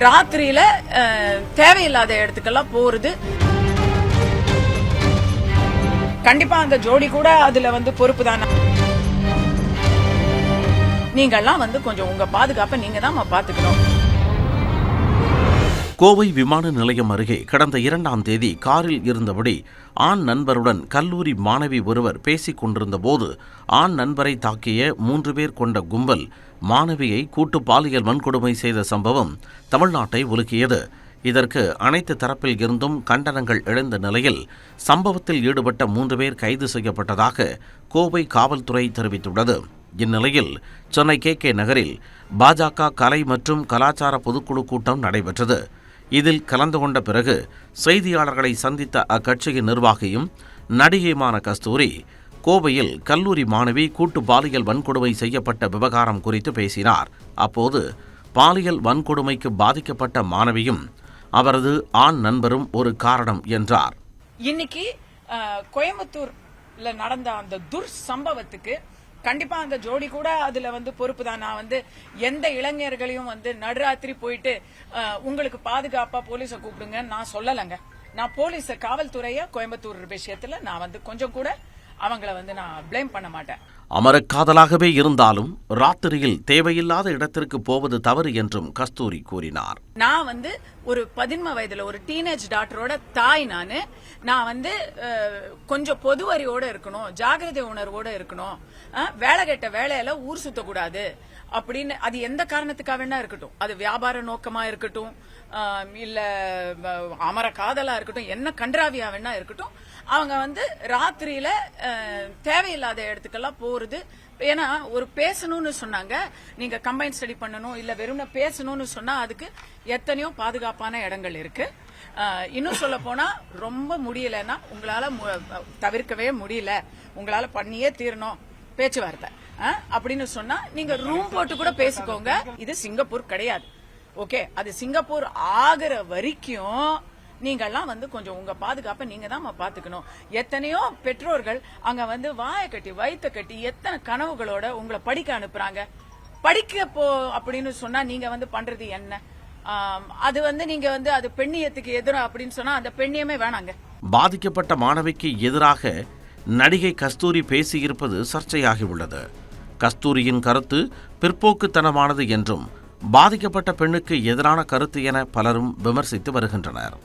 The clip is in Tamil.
ராத்திரியில தேவையில்லாத இடத்துக்கெல்லாம் போறது. கண்டிப்பா அந்த ஜோடி கூட அதுல பொறுப்பு தானே. நீங்கெல்லாம் கொஞ்சம் உங்க பாதுகாப்பை நீங்க தான் பாத்துக்கணும். கோவை விமான நிலையம் அருகே கடந்த 2ஆம் தேதி காரில் இருந்தபடி ஆண் நண்பருடன் கல்லூரி மாணவி ஒருவர் பேசிக் கொண்டிருந்த போது ஆண் நண்பரை தாக்கிய 3 பேர் கொண்ட கும்பல் மாணவியை கூட்டு பாலியல் வன்கொடுமை செய்த சம்பவம் தமிழ்நாட்டை உலுக்கியது. இதற்கு அனைத்து தரப்பில் இருந்தும் கண்டனங்கள் எழுந்த நிலையில் சம்பவத்தில் ஈடுபட்ட 3 பேர் கைது செய்யப்பட்டதாக கோவை காவல்துறை தெரிவித்துள்ளது. இந்நிலையில் சென்னை KK நகரில் பாஜக கலை மற்றும் கலாச்சார பொதுக்குழு கூட்டம் நடைபெற்றது. இதில் கலந்து கொண்ட பிறகு செய்தியாளர்களை சந்தித்த அக்கட்சியின் நிர்வாகியும் நடிகையுமான கஸ்தூரி கோவையில் கல்லூரி மாணவி கூட்டு பாலியல் வன்கொடுமை செய்யப்பட்ட விவகாரம் குறித்து பேசினார். அப்போது பாலியல் வன்கொடுமைக்கு பாதிக்கப்பட்ட மாணவியும் அவரது ஆண் நண்பரும் ஒரு காரணம் என்றார். இன்னைக்கு கோயம்புத்தூர்ல நடந்த அந்த சம்பவத்துக்கு கண்டிப்பா அந்த ஜோடி கூட அதுல பொறுப்பு தான். நான் எந்த இளைஞர்களையும் நடுராத்திரி போயிட்டு உங்களுக்கு பாதுகாப்பா போலீஸ கூப்பிடுங்க நான் சொல்லலங்க. நான் போலீஸ காவல்துறைய கோயம்புத்தூர் விஷயத்துல நான் கொஞ்சம் கூட அவங்கள நான் பிளேம் பண்ண மாட்டேன். அமரக்காதலாகவே இருந்தாலும் ராத்திரியில் தேவையில்லாத இடத்திற்கு போவது தவறு என்றும் கஸ்தூரி கூறினார். நான் ஒரு 13 வயதுல ஒரு டீனேஜ் டாக்டரோட தாய். நான் கொஞ்சம் பொது அறிவோட இருக்கணும், ஜாகிரதை உணர்வோட இருக்கணும். வேலை கெட்ட வேலையில ஊர் சுத்தக்கூடாது அப்படின்னு அது எந்த காரணத்துக்காக வேணா இருக்கட்டும். அது வியாபார நோக்கமா இருக்கட்டும், இல்ல அமர காதலா இருக்கட்டும், என்ன கன்றாவியா வேணா இருக்கட்டும். அவங்க ராத்திரியில தேவையில்லாத இடத்துக்கெல்லாம் போறது. ஏன்னா ஒரு பேசணும்னு சொன்னாங்க, நீங்க கம்பைன் ஸ்டடி பண்ணணும் இல்ல வெறும் பேசணும்னு சொன்னா அதுக்கு எத்தனையோ பாதுகாப்பான இடங்கள் இருக்கு. இன்னும் சொல்ல போனா ரொம்ப முடியலன்னா உங்களால தவிர்க்கவே முடியல, உங்களால பண்ணியே தீரணும் பேச்சுவார்த்தை அப்படின்னு சொன்னா நீங்க ரூம் போட்டு கூட பேசிக்கோங்க. இது சிங்கப்பூர் கிடையாது. ஓகே, அது சிங்கப்பூர் ஆகிற வரைக்கும் நீங்கெல்லாம் கொஞ்சம் உங்க பாதுகாப்பை நீங்க தான் பாத்துக்கணும். எத்தனையோ பெற்றோர்கள் அங்க வாயை கட்டி வயிற்ற கட்டி எத்தனை கனவுகளோட உங்களை படிக்க அனுப்புறாங்க. படிக்க போ அப்படின்னு சொன்னா நீங்க பண்றது என்ன? அது நீங்க அது பெண்ணியத்துக்கு எதிராக அப்படின்னு சொன்னா அந்த பெண்ணியமே வேணாங்க. பாதிக்கப்பட்ட மாணவிக்கு எதிராக நடிகை கஸ்தூரி பேசியிருப்பது சர்ச்சையாகியுள்ளது. கஸ்தூரியின் கருத்து பிற்போக்குத்தனமானது என்றும் பாதிக்கப்பட்ட பெண்ணுக்கு எதிரான கருத்து என பலரும் விமர்சித்து வருகின்றனர்.